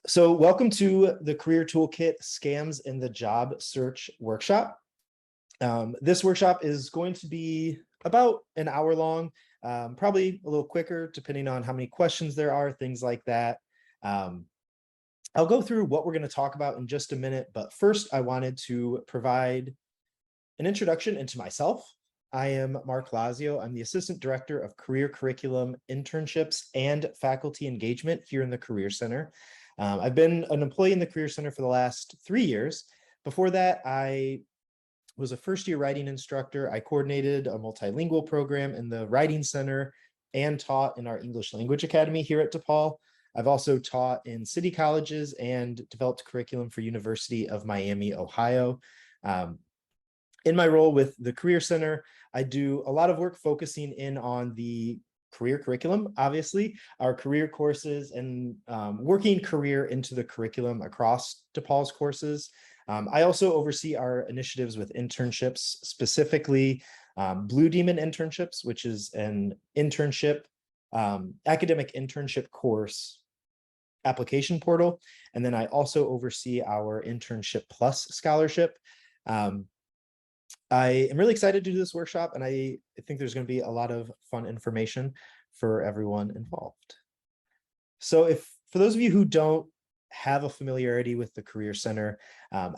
So welcome to the Career Toolkit Scams in the Job Search Workshop. This workshop is going to be about an hour long, probably a little quicker depending on how many questions there are, things like that. I'll go through what we're going to talk about in just a minute, but first I wanted to provide an introduction into myself. I am Mark Lazio. I'm the Assistant Director of Career Curriculum, Internships, and Faculty Engagement here in the Career Center. I've been an employee in the Career Center for the last 3 years. Before that, I was a first-year writing instructor. I coordinated a multilingual program in the Writing Center and taught in our English Language Academy here at DePaul. I've also taught in city colleges and developed curriculum for University of Miami, Ohio. In my role with the Career Center, I do a lot of work focusing in on the career curriculum, obviously, our career courses, and working career into the curriculum across DePaul's courses. I also oversee our initiatives with internships, specifically Blue Demon internships, which is an internship, academic internship course application portal. And then I also oversee our Internship Plus scholarship. I am really excited to do this workshop, and I think there's going to be a lot of fun information for everyone involved. So for those of you who don't have a familiarity with the Career Center,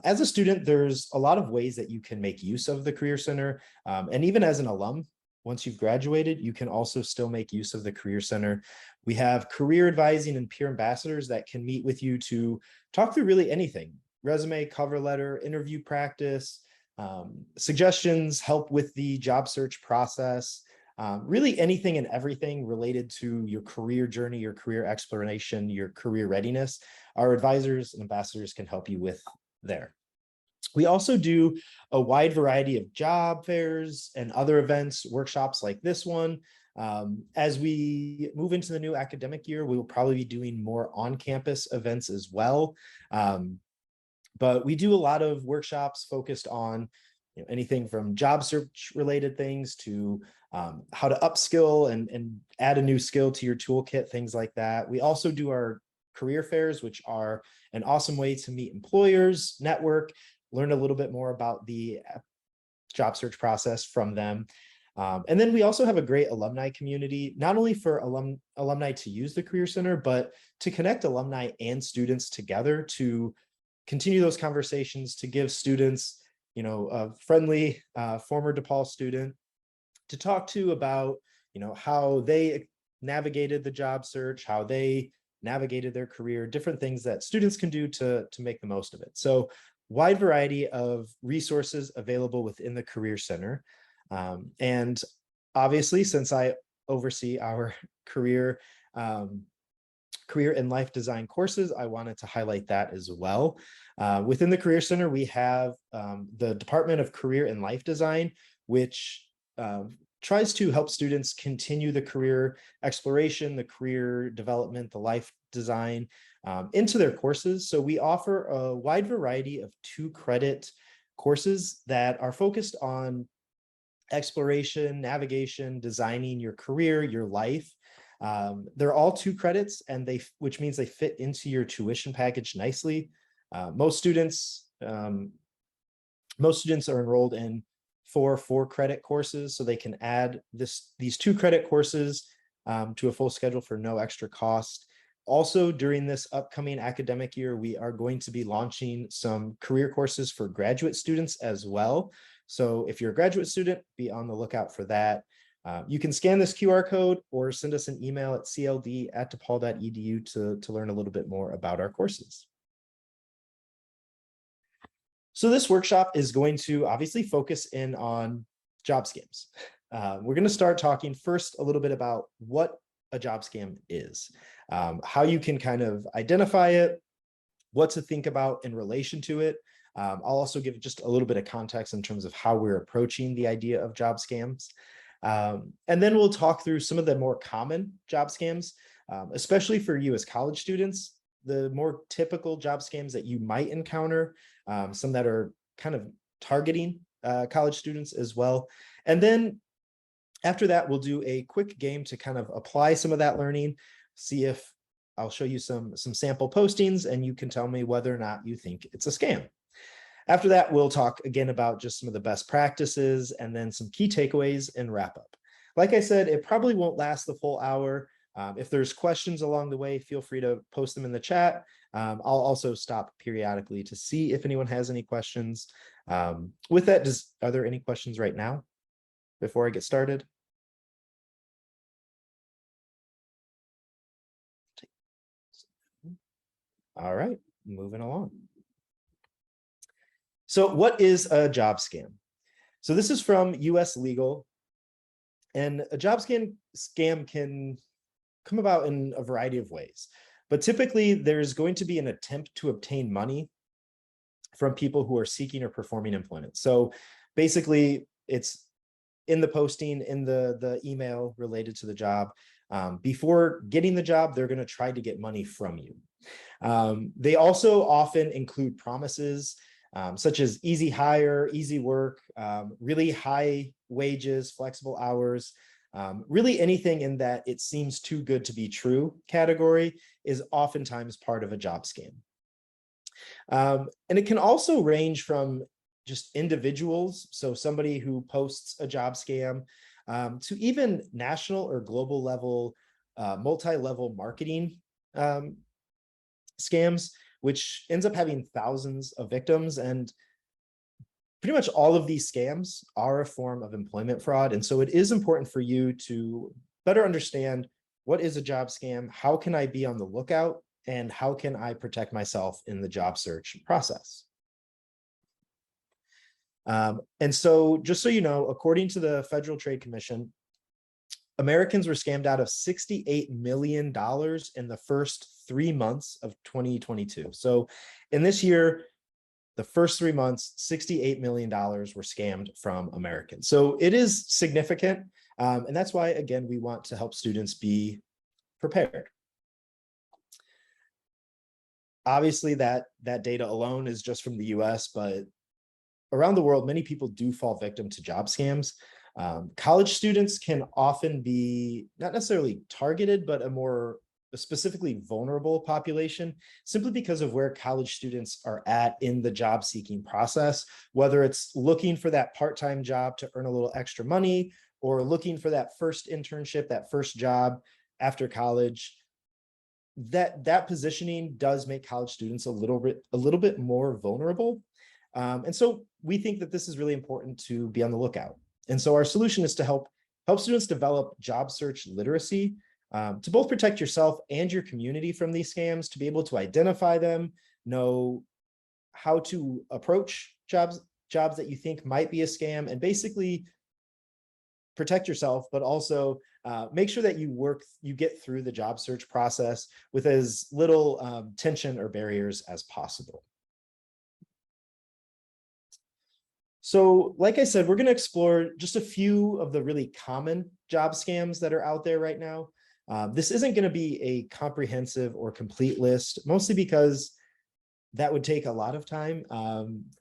as a student, there's a lot of ways that you can make use of the Career Center. And even as an alum, once you've graduated, you can also still make use of the Career Center. We have career advising and peer ambassadors that can meet with you to talk through really anything: resume, cover letter, interview practice, suggestions, help with the job search process, really anything and everything related to your career journey, your career exploration, your career readiness. Our advisors and ambassadors can help you with there. We also do a wide variety of job fairs and other events, workshops like this one. As we move into the new academic year, we will probably be doing more on-campus events as well. But we do a lot of workshops focused on anything from job search related things to how to upskill and add a new skill to your toolkit, things like that. We also do our career fairs, which are an awesome way to meet employers, network, learn a little bit more about the job search process from them. And then we also have a great alumni community, not only for alumni to use the Career Center, but to connect alumni and students together to continue those conversations, to give students, a friendly former DePaul student to talk to about, how they navigated the job search, how they navigated their career, different things that students can do to make the most of it. So wide variety of resources available within the Career Center. And obviously, since I oversee our career and life design courses, I wanted to highlight that as well. Within the Career Center, we have the Department of Career and Life Design, which tries to help students continue the career exploration, the career development, the life design into their courses. So we offer a wide variety of 2-credit courses that are focused on exploration, navigation, designing your career, your life. They're all 2 credits, and which means they fit into your tuition package nicely. Most students are enrolled in 4-credit courses, so they can add these 2-credit courses to a full schedule for no extra cost. Also, during this upcoming academic year, we are going to be launching some career courses for graduate students as well. So if you're a graduate student, be on the lookout for that. You can scan this QR code or send us an email at cld@depaul.edu to learn a little bit more about our courses. So this workshop is going to obviously focus in on job scams. We're going to start talking first a little bit about what a job scam is, how you can kind of identify it, what to think about in relation to it. I'll also give just a little bit of context in terms of how we're approaching the idea of job scams. And then we'll talk through some of the more common job scams, especially for you as college students, the more typical job scams that you might encounter, some that are kind of targeting college students as well. And then after that, we'll do a quick game to kind of apply some of that learning, see if I'll show you some sample postings and you can tell me whether or not you think it's a scam. After that, we'll talk again about just some of the best practices and then some key takeaways and wrap up. Like I said, it probably won't last the full hour. If there's questions along the way, feel free to post them in the chat. I'll also stop periodically to see if anyone has any questions. With that, are there any questions right now before I get started? All right, moving along. So what is a job scam? So this is from US Legal, and a job scam can come about in a variety of ways. But typically there's going to be an attempt to obtain money from people who are seeking or performing employment. So basically it's in the posting, in the email related to the job. Before getting the job, they're going to try to get money from you. They also often include promises such as easy hire, easy work, really high wages, flexible hours. Really anything in that it seems too good to be true category is oftentimes part of a job scam. And it can also range from just individuals, so somebody who posts a job scam, to even national or global level, multi-level marketing scams, which ends up having thousands of victims. And pretty much all of these scams are a form of employment fraud. And so it is important for you to better understand what is a job scam, how can I be on the lookout, and how can I protect myself in the job search process. And so just so you know, according to the Federal Trade Commission, Americans were scammed out of $68 million in the first 3 months of 2022. So in this year, the first 3 months, $68 million were scammed from Americans. So it is significant. And that's why, again, we want to help students be prepared. Obviously, that data alone is just from the US, but around the world, many people do fall victim to job scams. College students can often be not necessarily targeted, but a specifically vulnerable population, simply because of where college students are at in the job seeking process, whether it's looking for that part-time job to earn a little extra money, or looking for that first internship, that first job after college. That positioning does make college students a little bit more vulnerable. And so we think that this is really important to be on the lookout. And so our solution is to help students develop job search literacy, to both protect yourself and your community from these scams, to be able to identify them, know how to approach jobs that you think might be a scam, and basically protect yourself, but also make sure that you get through the job search process with as little tension or barriers as possible. So like I said, we're going to explore just a few of the really common job scams that are out there right now. This isn't going to be a comprehensive or complete list, mostly because that would take a lot of time.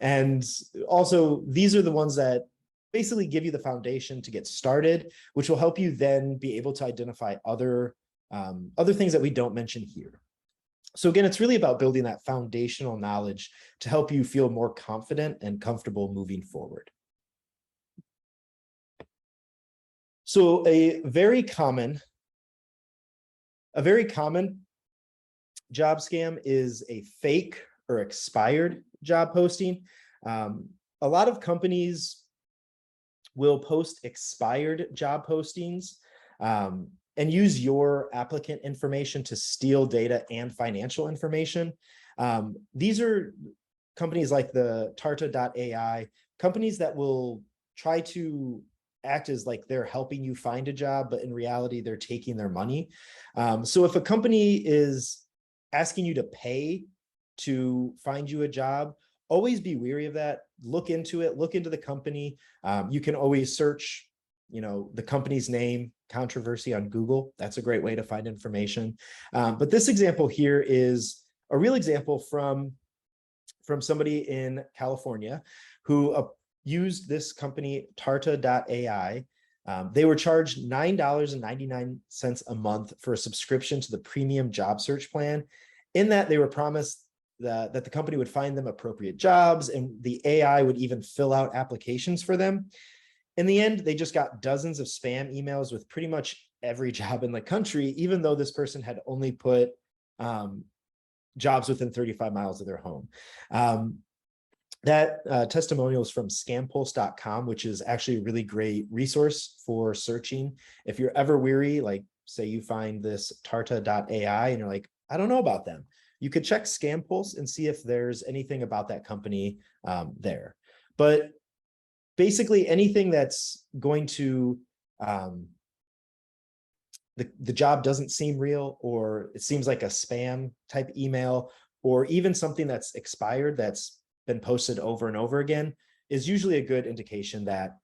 And also, these are the ones that basically give you the foundation to get started, which will help you then be able to identify other things that we don't mention here. So again, it's really about building that foundational knowledge to help you feel more confident and comfortable moving forward. So a very common job scam is a fake or expired job posting. A lot of companies will post expired job postings and use your applicant information to steal data and financial information. These are companies like the Tarta.ai, companies that will try to act as like they're helping you find a job, but in reality, they're taking their money. So if a company is asking you to pay to find you a job, always be wary of that. Look into it, look into the company. You can always search, the company's name, controversy on Google. That's a great way to find information. But this example here is a real example from somebody in California who used this company, Tarta.ai, They were charged $9.99 a month for a subscription to the premium job search plan. In that, they were promised that the company would find them appropriate jobs, and the AI would even fill out applications for them. In the end, they just got dozens of spam emails with pretty much every job in the country, even though this person had only put jobs within 35 miles of their home. That testimonial is from scampulse.com, which is actually a really great resource for searching. If you're ever weary, like say you find this tarta.ai and you're like, I don't know about them, you could check Scampulse and see if there's anything about that company there. But basically anything that's going to, the job doesn't seem real, or it seems like a spam type email, or even something that's expired that's been posted over and over again, is usually a good indication that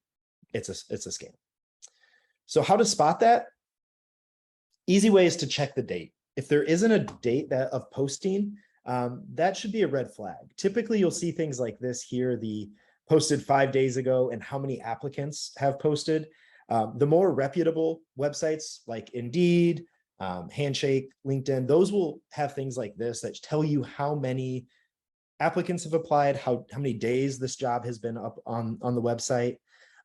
it's a scam. So how to spot that? Easy way is to check the date. If there isn't a date of posting, that should be a red flag. Typically, you'll see things like this here, the posted 5 days ago and how many applicants have posted. The more reputable websites like Indeed, Handshake, LinkedIn, those will have things like this that tell you how many applicants have applied, how many days this job has been up on the website.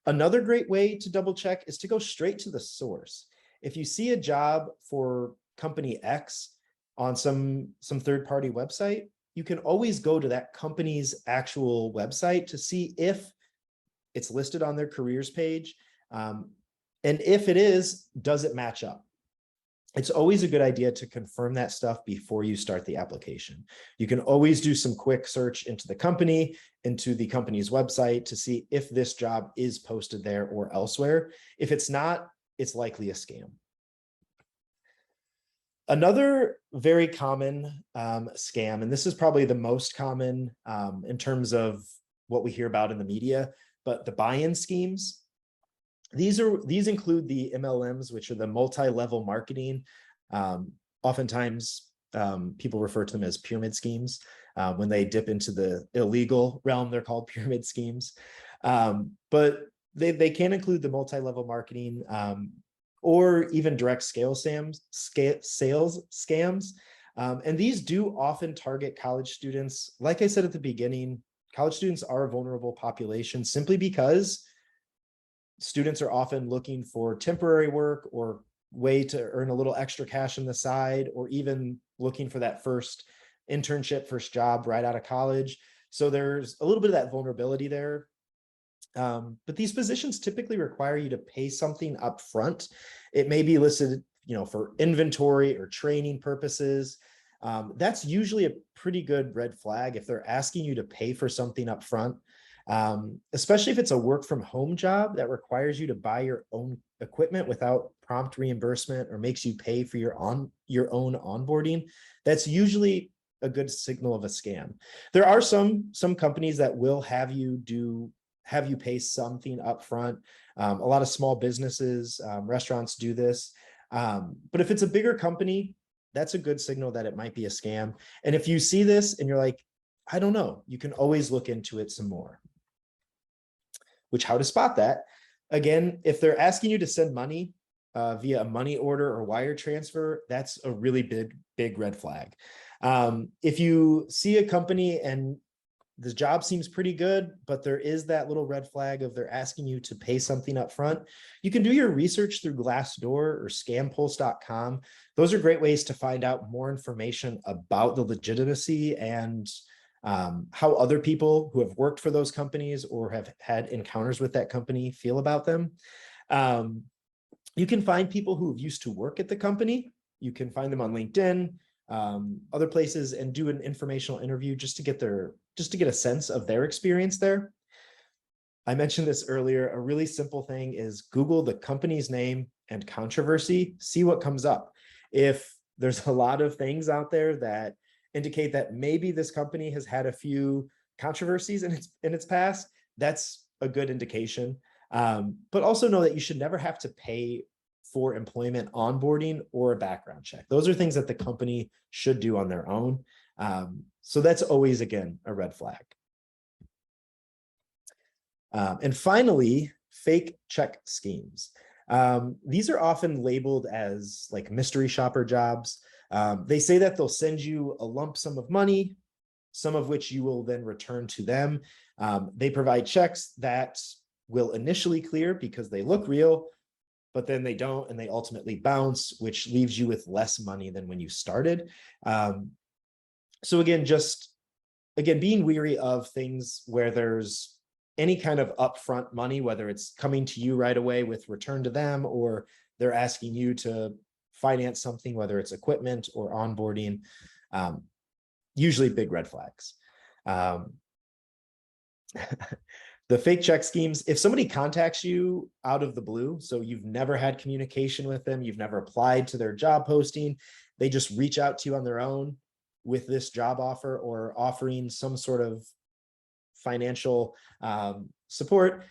Another great way to double check is to go straight to the source. If you see a job for company X on some third-party website, you can always go to that company's actual website to see if it's listed on their careers page. And if it is, does it match up? It's always a good idea to confirm that stuff before you start the application. You can always do some quick search into the company, into the company's website to see if this job is posted there or elsewhere. If it's not, it's likely a scam. Another very common scam, and this is probably the most common in terms of what we hear about in the media, but the buy-in schemes. These include the MLMs, which are the multi-level marketing. Oftentimes, people refer to them as pyramid schemes. When they dip into the illegal realm, they're called pyramid schemes. But they can include the multi-level marketing or even direct sales scams. And these do often target college students. Like I said at the beginning, college students are a vulnerable population simply because students are often looking for temporary work or way to earn a little extra cash on the side, or even looking for that first internship, first job right out of college. So there's a little bit of that vulnerability there. But these positions typically require you to pay something up front. It may be listed, for inventory or training purposes. That's usually a pretty good red flag if they're asking you to pay for something up front. Especially if it's a work from home job that requires you to buy your own equipment without prompt reimbursement or makes you pay for your own onboarding. That's usually a good signal of a scam. There are some companies that will have you pay something up front. A lot of small businesses, restaurants do this. But if it's a bigger company, that's a good signal that it might be a scam. And if you see this and you're like, I don't know, you can always look into it some more. How to spot that? Again, if they're asking you to send money via a money order or wire transfer, that's a really big red flag. If you see a company and the job seems pretty good, but there is that little red flag of they're asking you to pay something up front, you can do your research through Glassdoor or scampulse.com. Those are great ways to find out more information about the legitimacy and how other people who have worked for those companies or have had encounters with that company feel about them. You can find people who have used to work at the company. You can find them on LinkedIn, other places, and do an informational interview just to get a sense of their experience there. I mentioned this earlier. A really simple thing is Google the company's name and controversy, see what comes up. If there's a lot of things out there that indicate that maybe this company has had a few controversies in its past, that's a good indication. But also know that you should never have to pay for employment onboarding or a background check. Those are things that the company should do on their own. So that's always, again, a red flag. And finally, fake check schemes. These are often labeled as like mystery shopper jobs. They say that they'll send you a lump sum of money, some of which you will then return to them. They provide checks that will initially clear because they look real, but then they don't, and they ultimately bounce, which leaves you with less money than when you started. So again, being weary of things where there's any kind of upfront money, whether it's coming to you right away with return to them, or they're asking you to finance something, whether it's equipment or onboarding, usually big red flags. The fake check schemes, if somebody contacts you out of the blue, so you've never had communication with them, you've never applied to their job posting, they just reach out to you on their own with this job offer or offering some sort of financial support,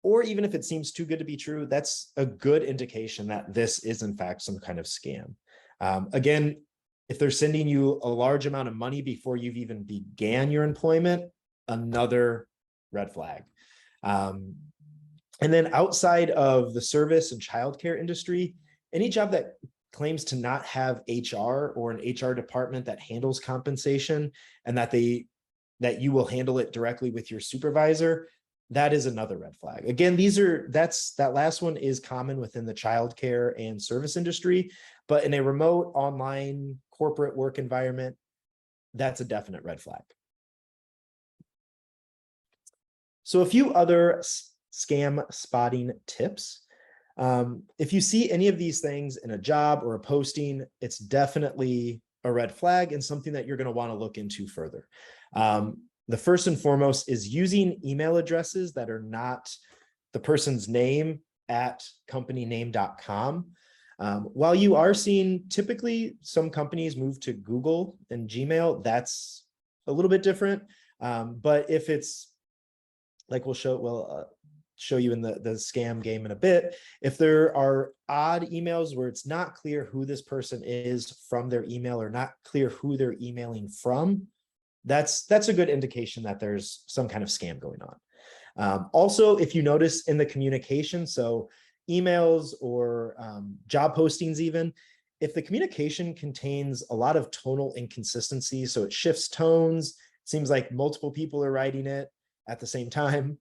or even if it seems too good to be true, that's a good indication that this is in fact some kind of scam. Again, if they're sending you a large amount of money before you've even began your employment, another red flag. And then outside of the service and childcare industry, any job that claims to not have HR or an HR department that handles compensation, and that you will handle it directly with your supervisor, that is another red flag. Again, that last one is common within the childcare and service industry, but in a remote online corporate work environment, that's a definite red flag. So a few other scam spotting tips. If you see any of these things in a job or a posting, it's definitely a red flag and something that you're going to want to look into further. The first and foremost is using email addresses that are not the person's name at companyname.com. While you are seeing typically some companies move to Google and Gmail, that's a little bit different. But if it's like we'll show you in the scam game in a bit, if there are odd emails where it's not clear who this person is from their email, or not clear who they're emailing from, that's a good indication that there's some kind of scam going on. Also, if you notice in the communication, so emails or job postings even, if the communication contains a lot of tonal inconsistency, so it shifts tones, seems like multiple people are writing it at the same time,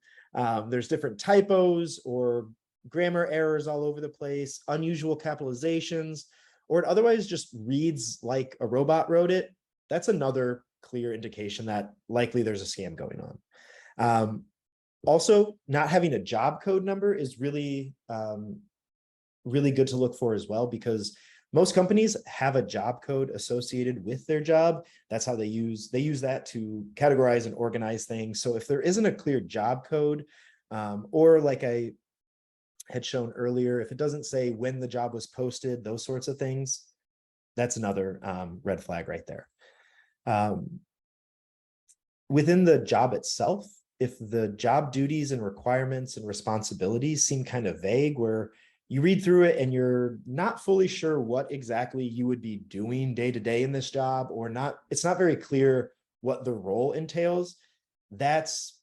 there's different typos or grammar errors all over the place, unusual capitalizations, or it otherwise just reads like a robot wrote it, that's another clear indication that likely there's a scam going on. Also, not having a job code number is really good to look for as well, because most companies have a job code associated with their job. That's how they use that to categorize and organize things. So if there isn't a clear job code, or like I had shown earlier, if it doesn't say when the job was posted, those sorts of things, that's another red flag right there. Within the job itself, if the job duties and requirements and responsibilities seem kind of vague, where you read through it and you're not fully sure what exactly you would be doing day to day in this job, or it's not very clear what the role entails, that's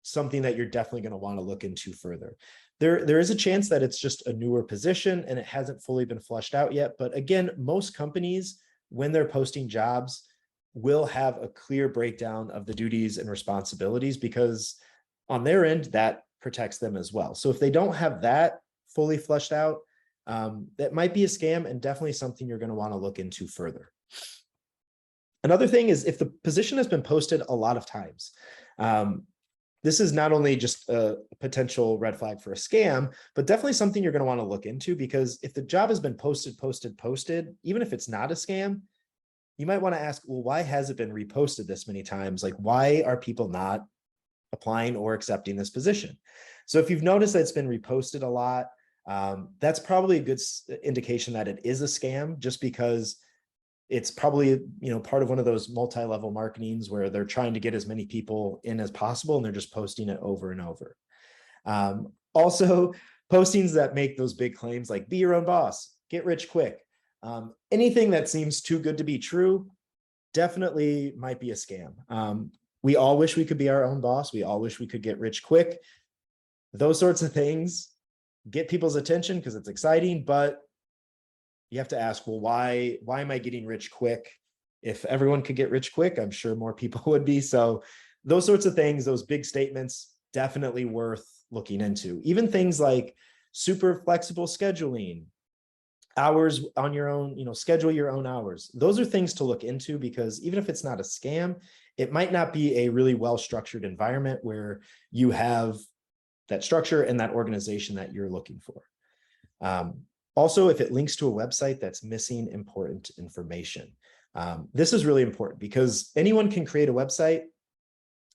something that you're definitely going to want to look into further. There is a chance that it's just a newer position and it hasn't fully been fleshed out yet. But again, most companies, when they're posting jobs, will have a clear breakdown of the duties and responsibilities, because on their end, that protects them as well. So if they don't have that fully fleshed out, that might be a scam, and definitely something you're going to want to look into further. Another thing is if the position has been posted a lot of times. This is not only just a potential red flag for a scam, but definitely something you're going to want to look into, because if the job has been posted, even if it's not a scam, you might want to ask, well, why has it been reposted this many times? Like, why are people not applying or accepting this position? So if you've noticed that it's been reposted a lot, that's probably a good indication that it is a scam, just because it's probably, part of one of those multi-level marketings where they're trying to get as many people in as possible, and they're just posting it over and over. Also, postings that make those big claims like be your own boss, get rich quick, anything that seems too good to be true definitely might be a scam. We all wish we could be our own boss. We all wish we could get rich quick. Those sorts of things, get people's attention because it's exciting, but you have to ask, well, why am I getting rich quick? If everyone could get rich quick, I'm sure more people would be. So those sorts of things, those big statements, definitely worth looking into. Even things like super flexible scheduling, hours on your own, schedule your own hours. Those are things to look into, because even if it's not a scam, it might not be a really well-structured environment where you have that structure and that organization that you're looking for. Also, if it links to a website that's missing important information. This is really important because anyone can create a website.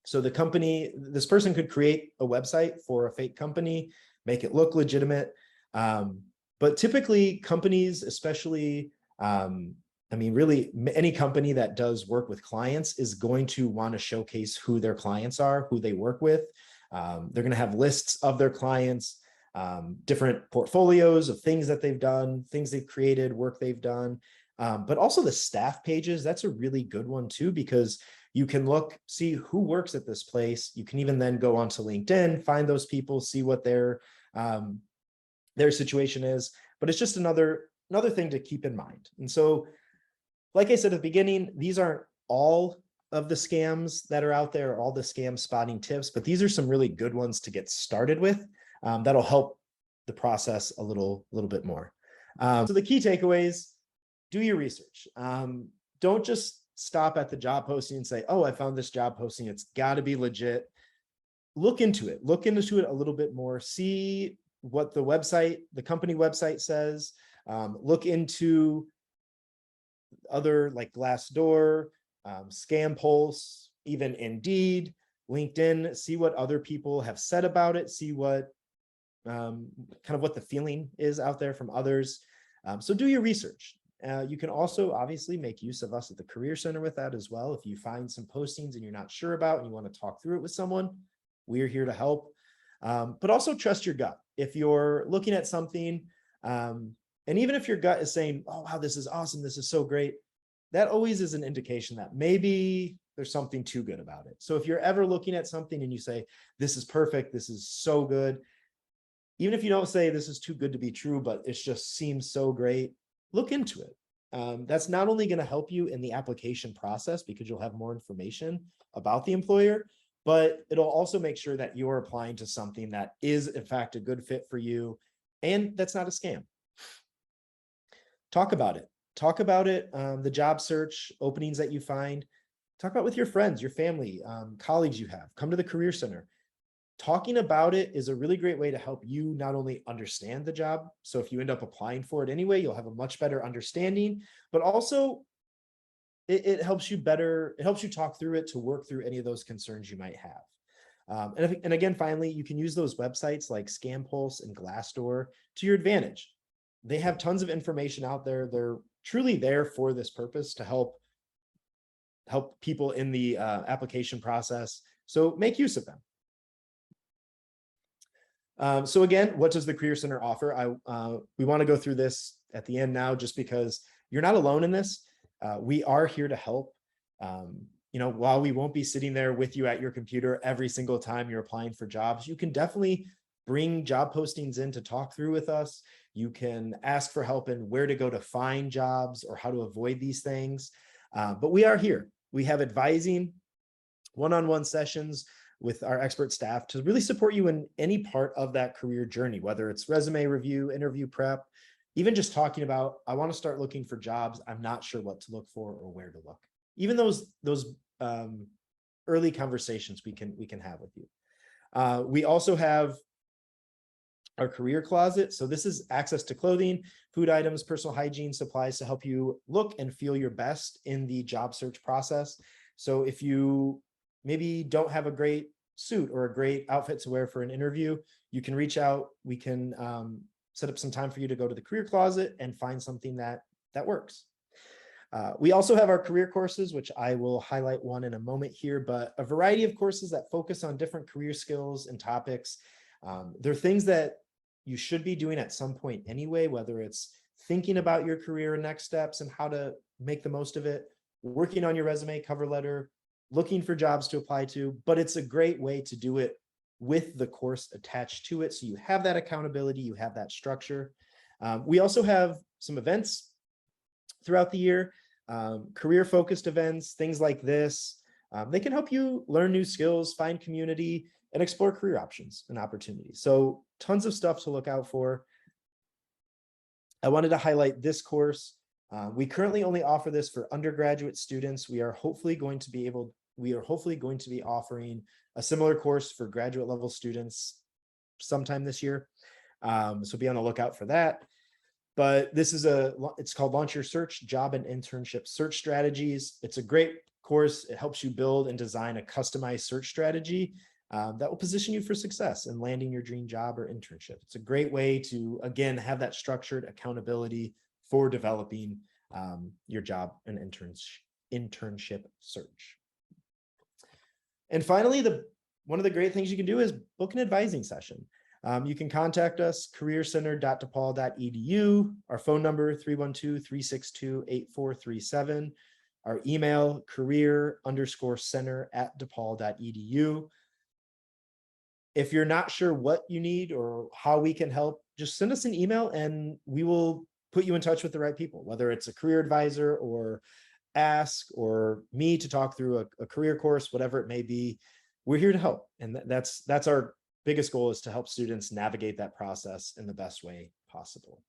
So this person could create a website for a fake company, make it look legitimate. But typically companies, especially, really any company that does work with clients is going to want to showcase who their clients are, who they work with. They're going to have lists of their clients, different portfolios of things that they've done, things they've created, work they've done. But also the staff pages, that's a really good one too, because you can see who works at this place. You can even then go onto LinkedIn, find those people, see what their situation is. But it's just another thing to keep in mind. And so, like I said at the beginning, these aren't all of the scams that are out there, all the scam spotting tips, but these are some really good ones to get started with. That'll help the process a little bit more. So the key takeaways: do your research. Don't just stop at the job posting and say, oh, I found this job posting, it's got to be legit. Look into it a little bit more. See what the company website says. Look into other like Glassdoor, Scam Pulse, even Indeed, LinkedIn. See what other people have said about it. See what kind of what the feeling is out there from others. So do your research. You can also obviously make use of us at the Career Center with that as well. If you find some postings and you're not sure about and you want to talk through it with someone, we're here to help. But also trust your gut. If you're looking at something, and even if your gut is saying, oh, wow, this is awesome, this is so great, that always is an indication that maybe there's something too good about it. So if you're ever looking at something and you say, this is perfect, this is so good, even if you don't say this is too good to be true, but it just seems so great, look into it. That's not only going to help you in the application process because you'll have more information about the employer, but it'll also make sure that you're applying to something that is in fact a good fit for you and that's not a scam. Talk about it. The job search openings that you find. Talk about it with your friends, your family, colleagues you have. Come to the Career Center. Talking about it is a really great way to help you not only understand the job. So if you end up applying for it anyway, you'll have a much better understanding, but also it helps you talk through it to work through any of those concerns you might have. And again, finally, you can use those websites like Scam Pulse and Glassdoor to your advantage. They have tons of information out there. They're truly there for this purpose to help people in the application process. So make use of them. So again, what does the Career Center offer? We want to go through this at the end now, just because you're not alone in this. We are here to help. While we won't be sitting there with you at your computer every single time you're applying for jobs, you can definitely bring job postings in to talk through with us. You can ask for help in where to go to find jobs or how to avoid these things. But we are here. We have advising one-on-one sessions with our expert staff to really support you in any part of that career journey, whether it's resume review, interview prep, even just talking about, I want to start looking for jobs, I'm not sure what to look for or where to look. Even those early conversations we can have with you. We also have our career closet. So this is access to clothing, food items, personal hygiene supplies to help you look and feel your best in the job search process. So if you maybe don't have a great suit or a great outfit to wear for an interview, you can reach out. We can set up some time for you to go to the career closet and find something that works. We also have our career courses, which I will highlight one in a moment here, but a variety of courses that focus on different career skills and topics. They're things that you should be doing at some point anyway, whether it's thinking about your career and next steps and how to make the most of it, working on your resume, cover letter, looking for jobs to apply to, but it's a great way to do it with the course attached to it. So you have that accountability, you have that structure. We also have some events throughout the year, career-focused events, things like this. They can help you learn new skills, find community, and explore career options and opportunities. So tons of stuff to look out for. I wanted to highlight this course. We currently only offer this for undergraduate students. We are hopefully going to be offering a similar course for graduate level students sometime this year. So be on the lookout for that. But this is it's called Launch Your Search, Job and Internship Search Strategies. It's a great course. It helps you build and design a customized search strategy that will position you for success in landing your dream job or internship. It's a great way to, again, have that structured accountability for developing your job and internship search. And finally, one of the great things you can do is book an advising session. You can contact us, careercenter.depaul.edu, our phone number, 312-362-8437, our email, career_center@depaul.edu. If you're not sure what you need or how we can help, just send us an email and we will put you in touch with the right people, whether it's a career advisor or ask or me to talk through a career course, whatever it may be. We're here to help. And that's our biggest goal, is to help students navigate that process in the best way possible.